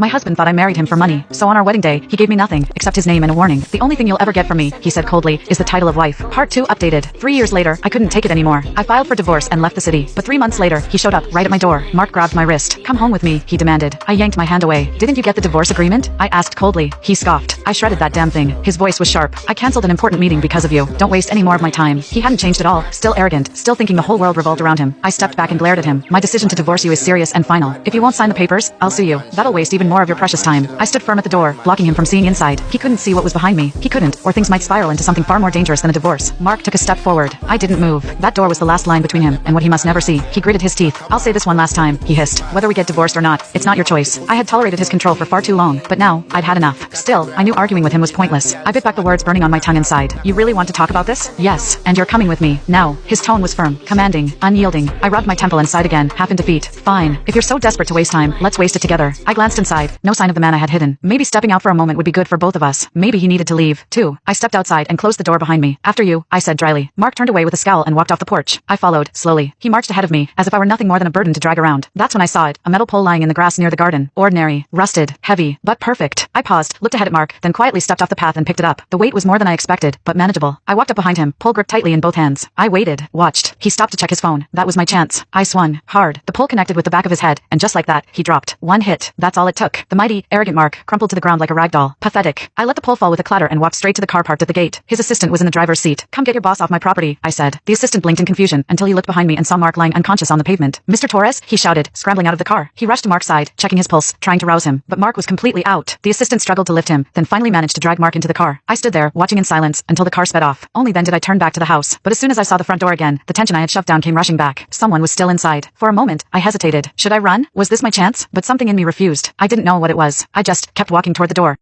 My husband thought I married him for money, so on our wedding day, he gave me nothing, except his name and a warning. The only thing you'll ever get from me, he said coldly, is the title of wife. Part 2 updated. 3 years later, I couldn't take it anymore. I filed for divorce and left the city. But 3 months later, he showed up right at my door. Mark grabbed my wrist. Come home with me, he demanded. I yanked my hand away. Didn't you get the divorce agreement? I asked coldly. He scoffed. I shredded that damn thing. His voice was sharp. I canceled an important meeting because of you. Don't waste any more of my time. He hadn't changed at all. Still arrogant. Still thinking the whole world revolved around him. I stepped back and glared at him. My decision to divorce you is serious and final. If you won't sign the papers, I'll sue you. That'll waste even more of your precious time. I stood firm at the door, blocking him from seeing inside. He couldn't see what was behind me. He couldn't, or things might spiral into something far more dangerous than a divorce. Mark took a step forward. I didn't move. That door was the last line between him and what he must never see. He gritted his teeth. I'll say this one last time, he hissed. Whether we get divorced or not, it's not your choice. I had tolerated his control for far too long, but now, I'd had enough. Still, I knew arguing with him was pointless. I bit back the words burning on my tongue inside. You really want to talk about this? Yes, and you're coming with me. Now. His tone was firm, commanding, unyielding. I rubbed my temple and sighed again, half in defeat. Fine. If you're so desperate to waste time, let's waste it together. I glanced inside. No sign of the man I had hidden. Maybe stepping out for a moment would be good for both of us. Maybe he needed to leave, too. I stepped outside and closed the door behind me. After you, I said dryly. Mark turned away with a scowl and walked off the porch. I followed, slowly. He marched ahead of me, as if I were nothing more than a burden to drag around. That's when I saw it, a metal pole lying in the grass near the garden. Ordinary, rusted, heavy, but perfect. I paused, looked ahead at Mark, then quietly stepped off the path and picked it up. The weight was more than I expected, but manageable. I walked up behind him, pole gripped tightly in both hands. I waited, watched. He stopped to check his phone. That was my chance. I swung, hard. The pole connected with the back of his head, and just like that, he dropped. One hit. That's all it took. The mighty, arrogant Mark crumpled to the ground like a rag doll. Pathetic. I let the pole fall with a clatter and walked straight to the car parked at the gate. His assistant was in the driver's seat. Come get your boss off my property, I said. The assistant blinked in confusion until he looked behind me and saw Mark lying unconscious on the pavement. Mr. Torres, he shouted, scrambling out of the car. He rushed to Mark's side, checking his pulse, trying to rouse him, but Mark was completely out. The assistant struggled to lift him, then finally managed to drag Mark into the car. I stood there, watching in silence, until the car sped off. Only then did I turn back to the house. But as soon as I saw the front door again, the tension I had shoved down came rushing back. Someone was still inside. For a moment, I hesitated. Should I run? Was this my chance? But something in me refused. I didn't know what it was. I just kept walking toward the door.